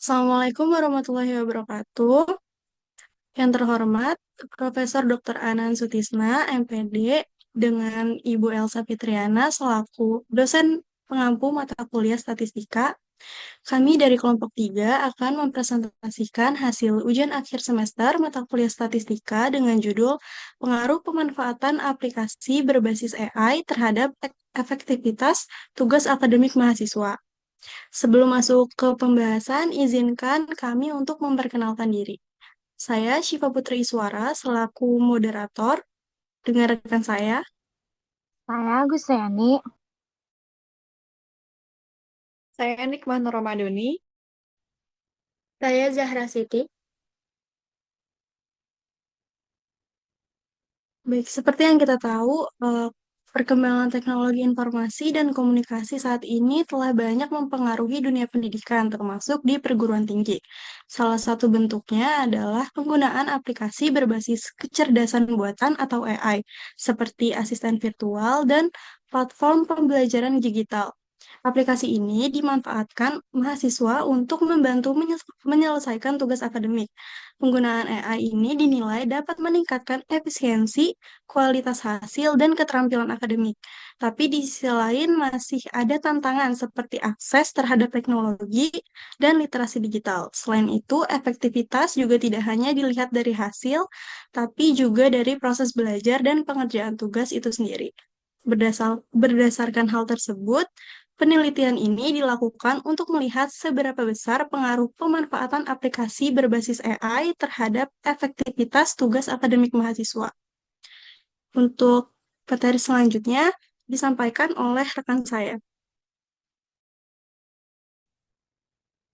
Assalamualaikum warahmatullahi wabarakatuh. Yang terhormat, Profesor Dr. Anan Sutisna, MPD, dengan Ibu Elsa Fitriana selaku dosen pengampu mata kuliah statistika, kami dari kelompok 3 akan mempresentasikan hasil ujian akhir semester mata kuliah statistika dengan judul Pengaruh Pemanfaatan Aplikasi Berbasis AI Terhadap Efektivitas Tugas Akademik Mahasiswa. Sebelum masuk ke pembahasan, izinkan kami untuk memperkenalkan diri. Saya Syifa Putri Iswara selaku moderator dengan rekan saya. Saya Gusriani. Saya Nikman Romadoni. Saya Zahra Siti. Baik, seperti yang kita tahu, perkembangan teknologi informasi dan komunikasi saat ini telah banyak mempengaruhi dunia pendidikan, termasuk di perguruan tinggi. Salah satu bentuknya adalah penggunaan aplikasi berbasis kecerdasan buatan atau AI, seperti asisten virtual dan platform pembelajaran digital. Aplikasi ini dimanfaatkan mahasiswa untuk membantu menyelesaikan tugas akademik. Penggunaan AI ini dinilai dapat meningkatkan efisiensi, kualitas hasil, dan keterampilan akademik. Tapi di sisi lain masih ada tantangan seperti akses terhadap teknologi dan literasi digital. Selain itu, efektivitas juga tidak hanya dilihat dari hasil, tapi juga dari proses belajar dan pengerjaan tugas itu sendiri. Berdasarkan hal tersebut, penelitian ini dilakukan untuk melihat seberapa besar pengaruh pemanfaatan aplikasi berbasis AI terhadap efektivitas tugas akademik mahasiswa. Untuk materi selanjutnya disampaikan oleh rekan saya.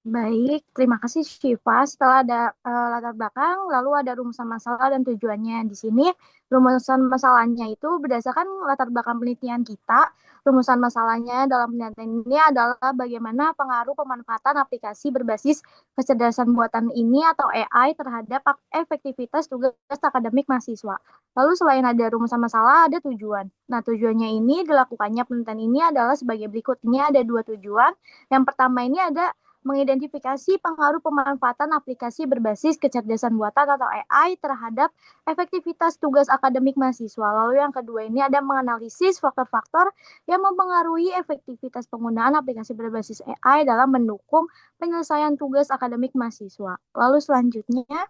Baik, terima kasih Syifa. Setelah ada latar belakang, lalu ada rumusan masalah dan tujuannya. Di sini rumusan masalahnya itu berdasarkan latar belakang penelitian kita. Rumusan masalahnya dalam penelitian ini adalah bagaimana pengaruh pemanfaatan aplikasi berbasis kecerdasan buatan ini atau AI terhadap efektivitas tugas akademik mahasiswa. Lalu selain ada rumusan masalah, ada tujuan. Nah, tujuannya ini dilakukannya penelitian ini adalah sebagai berikut. Ini ada dua tujuan. Yang pertama ini ada mengidentifikasi pengaruh pemanfaatan aplikasi berbasis kecerdasan buatan atau AI terhadap efektivitas tugas akademik mahasiswa. Lalu yang kedua ini ada menganalisis faktor-faktor yang mempengaruhi efektivitas penggunaan aplikasi berbasis AI dalam mendukung penyelesaian tugas akademik mahasiswa. Lalu selanjutnya,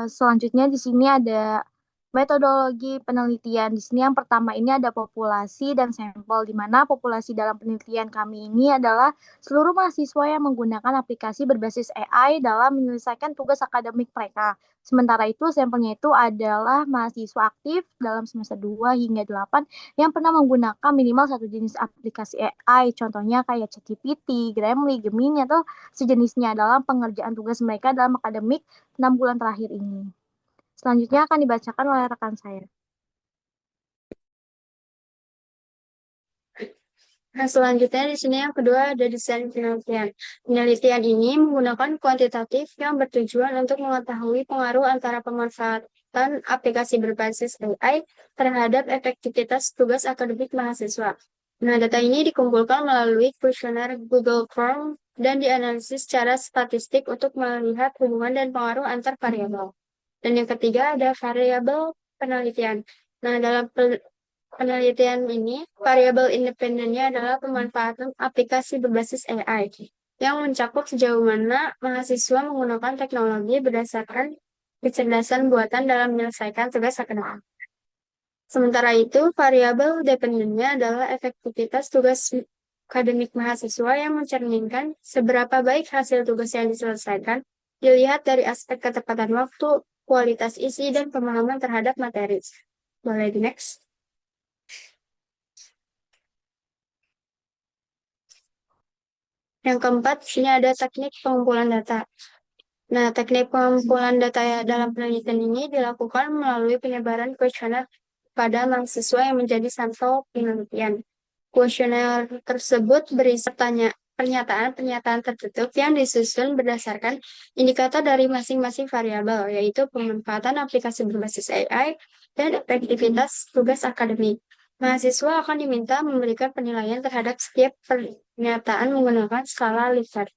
selanjutnya di sini ada metodologi penelitian. Di sini yang pertama ini ada populasi dan sampel, di mana populasi dalam penelitian kami ini adalah seluruh mahasiswa yang menggunakan aplikasi berbasis AI dalam menyelesaikan tugas akademik mereka. Sementara itu sampelnya itu adalah mahasiswa aktif dalam semester 2 hingga 8 yang pernah menggunakan minimal satu jenis aplikasi AI. Contohnya kayak ChatGPT, Grammarly, Gemini, atau sejenisnya dalam pengerjaan tugas mereka dalam akademik 6 bulan terakhir ini. Selanjutnya akan dibacakan oleh rekan saya. Nah, selanjutnya di sini yang kedua ada desain penelitian. Penelitian ini menggunakan kuantitatif yang bertujuan untuk mengetahui pengaruh antara pemanfaatan aplikasi berbasis AI terhadap efektivitas tugas akademik mahasiswa. Nah, data ini dikumpulkan melalui kuesioner Google Form dan dianalisis secara statistik untuk melihat hubungan dan pengaruh antar variabel. Dan yang ketiga ada variabel penelitian. Nah, dalam penelitian ini, variabel independennya adalah pemanfaatan aplikasi berbasis AI yang mencakup sejauh mana mahasiswa menggunakan teknologi berdasarkan kecerdasan buatan dalam menyelesaikan tugas akademik. Sementara itu, variabel dependennya adalah efektivitas tugas akademik mahasiswa yang mencerminkan seberapa baik hasil tugas yang diselesaikan dilihat dari aspek ketepatan waktu, kualitas isi, dan pemahaman terhadap materi. Boleh di next. Yang keempat, ini ada teknik pengumpulan data. Nah, teknik pengumpulan data dalam penelitian ini dilakukan melalui penyebaran kuesioner pada mahasiswa yang menjadi sampel penelitian. Kuesioner tersebut berisi pernyataan-pernyataan tertutup yang disusun berdasarkan indikator dari masing-masing variabel, yaitu pemanfaatan aplikasi berbasis AI dan efektivitas tugas akademik. Mahasiswa akan diminta memberikan penilaian terhadap setiap pernyataan menggunakan skala Likert.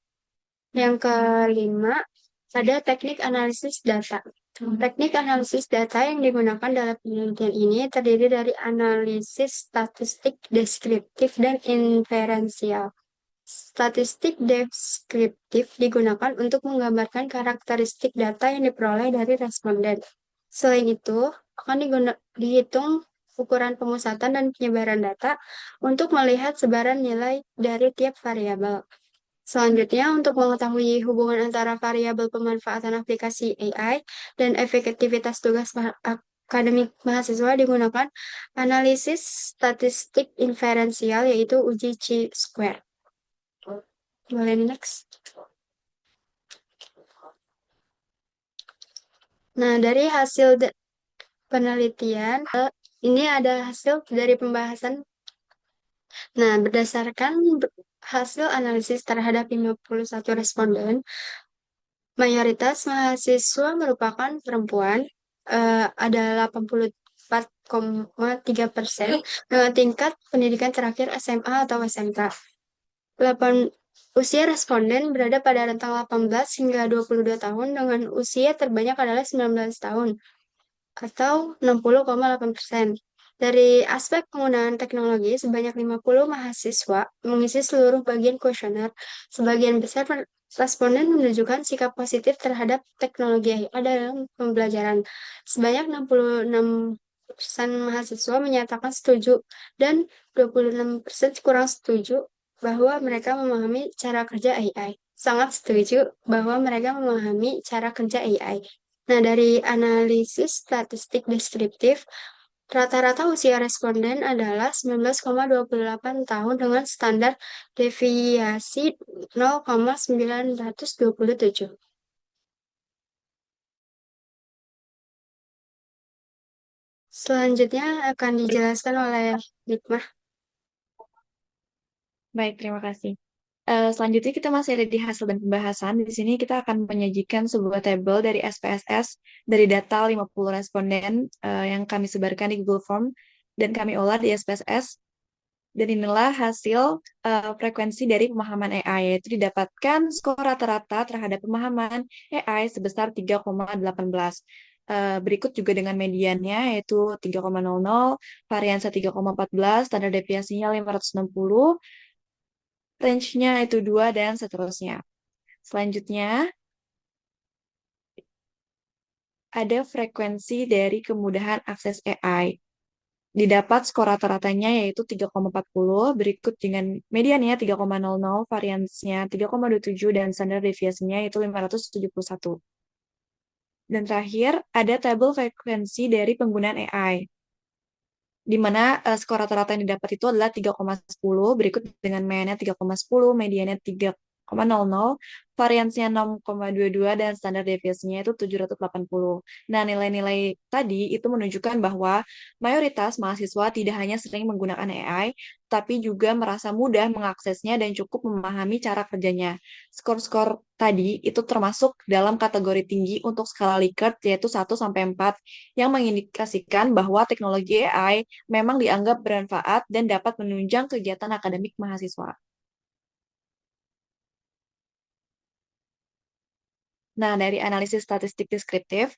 Yang kelima, ada teknik analisis data. Teknik analisis data yang digunakan dalam penelitian ini terdiri dari analisis statistik, deskriptif, dan inferensial. Statistik deskriptif digunakan untuk menggambarkan karakteristik data yang diperoleh dari responden. Selain itu, akan dihitung ukuran pemusatan dan penyebaran data untuk melihat sebaran nilai dari tiap variabel. Selanjutnya, untuk mengetahui hubungan antara variabel pemanfaatan aplikasi AI dan efektivitas tugas akademik mahasiswa digunakan analisis statistik inferensial, yaitu uji chi-square. Boleh next. Nah, dari hasil penelitian, ini ada hasil dari pembahasan. Nah, berdasarkan hasil analisis terhadap 51 responden, mayoritas mahasiswa merupakan perempuan, ada 84,3% dengan tingkat pendidikan terakhir SMA atau SMK. 8, usia responden berada pada rentang 18 hingga 22 tahun dengan usia terbanyak adalah 19 tahun atau 60,8%. Dari aspek penggunaan teknologi, sebanyak 50 mahasiswa mengisi seluruh bagian kuesioner. Sebagian besar responden menunjukkan sikap positif terhadap teknologi AI dalam pembelajaran. Sebanyak 66% mahasiswa menyatakan setuju dan 26% kurang setuju bahwa mereka memahami cara kerja AI. Sangat setuju bahwa mereka memahami cara kerja AI. Nah, dari analisis statistik deskriptif, rata-rata usia responden adalah 19,28 tahun dengan standar deviasi 0,927. Selanjutnya akan dijelaskan oleh Hikmah. Baik, terima kasih. Selanjutnya kita masih ada di hasil dan pembahasan. Di sini kita akan menyajikan sebuah tabel dari SPSS dari data 50 responden yang kami sebarkan di Google Form dan kami olah di SPSS. Dan inilah hasil frekuensi dari pemahaman AI, yaitu didapatkan skor rata-rata terhadap pemahaman AI sebesar 3,18. Berikut juga dengan mediannya, yaitu 3,00, variansa 3,14, standar deviasinya 560, range-nya itu 2, dan seterusnya. Selanjutnya, ada frekuensi dari kemudahan akses AI. Didapat skor rata-ratanya yaitu 3,40, berikut dengan mediannya 3,00, variansnya 3,27, dan standar deviasinya yaitu 571. Dan terakhir, ada tabel frekuensi dari penggunaan AI, di mana skor rata-rata yang didapat itu adalah 3,10, berikut dengan mediannya 3,10, mediannya 3,00, variansnya 6,22, dan standar deviasinya itu 780. Nah, nilai-nilai tadi itu menunjukkan bahwa mayoritas mahasiswa tidak hanya sering menggunakan AI, tapi juga merasa mudah mengaksesnya dan cukup memahami cara kerjanya. Skor-skor tadi itu termasuk dalam kategori tinggi untuk skala Likert, yaitu 1-4, yang mengindikasikan bahwa teknologi AI memang dianggap bermanfaat dan dapat menunjang kegiatan akademik mahasiswa. Nah, dari analisis statistik deskriptif,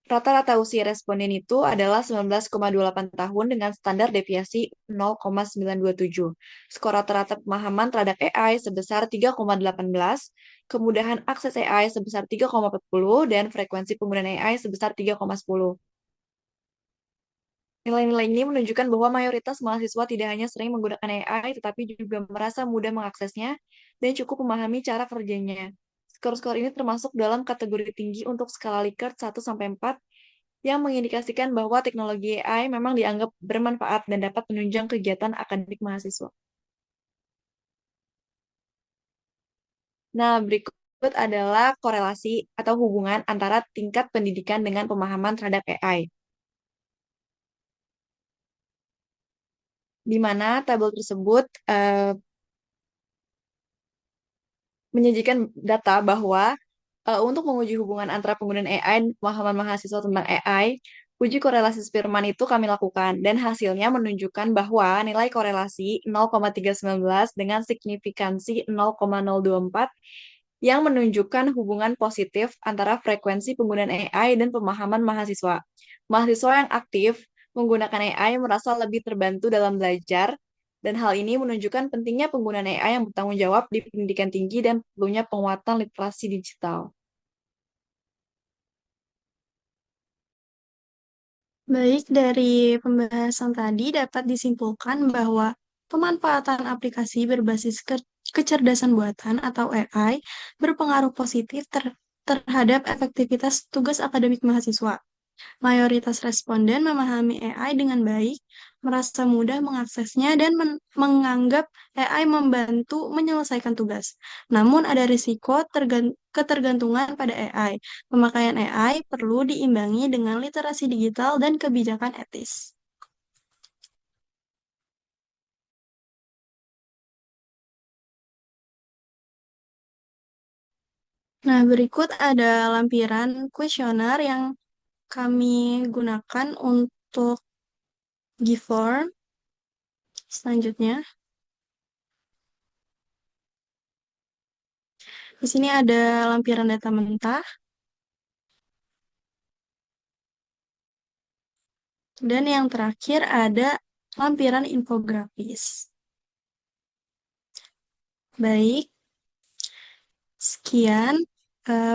rata-rata usia responden itu adalah 19,28 tahun dengan standar deviasi 0,927. Skor rata-rata pemahaman terhadap AI sebesar 3,18, kemudahan akses AI sebesar 3,40, dan frekuensi penggunaan AI sebesar 3,10. Nilai-nilai ini menunjukkan bahwa mayoritas mahasiswa tidak hanya sering menggunakan AI, tetapi juga merasa mudah mengaksesnya dan cukup memahami cara kerjanya. Skor-skor ini termasuk dalam kategori tinggi untuk skala Likert 1-4 yang mengindikasikan bahwa teknologi AI memang dianggap bermanfaat dan dapat menunjang kegiatan akademik mahasiswa. Nah, berikut adalah korelasi atau hubungan antara tingkat pendidikan dengan pemahaman terhadap AI. Di mana tabel tersebut menyajikan data bahwa untuk menguji hubungan antara penggunaan AI dan pemahaman mahasiswa tentang AI, Uji korelasi Spearman itu kami lakukan, dan hasilnya menunjukkan bahwa nilai korelasi 0,319 dengan signifikansi 0,024 yang menunjukkan hubungan positif antara frekuensi penggunaan AI dan pemahaman mahasiswa. Mahasiswa yang aktif menggunakan AI merasa lebih terbantu dalam belajar, dan hal ini menunjukkan pentingnya penggunaan AI yang bertanggung jawab di pendidikan tinggi dan perlunya penguatan literasi digital. Baik, dari pembahasan tadi dapat disimpulkan bahwa pemanfaatan aplikasi berbasis kecerdasan buatan atau AI berpengaruh positif terhadap efektivitas tugas akademik mahasiswa. Mayoritas responden memahami AI dengan baik, merasa mudah mengaksesnya, dan menganggap AI membantu menyelesaikan tugas. Namun ada risiko ketergantungan pada AI. Pemakaian AI perlu diimbangi dengan literasi digital dan kebijakan etis. Nah, berikut ada lampiran kuesioner yang kami gunakan untuk Giveform. Selanjutnya, di sini ada lampiran data mentah, dan yang terakhir ada lampiran infografis. Baik, sekian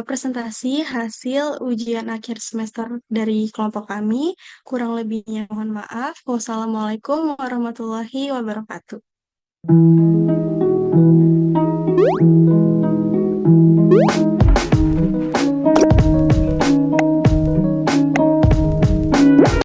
presentasi hasil ujian akhir semester dari kelompok kami. Kurang lebihnya mohon maaf. Wassalamualaikum warahmatullahi wabarakatuh.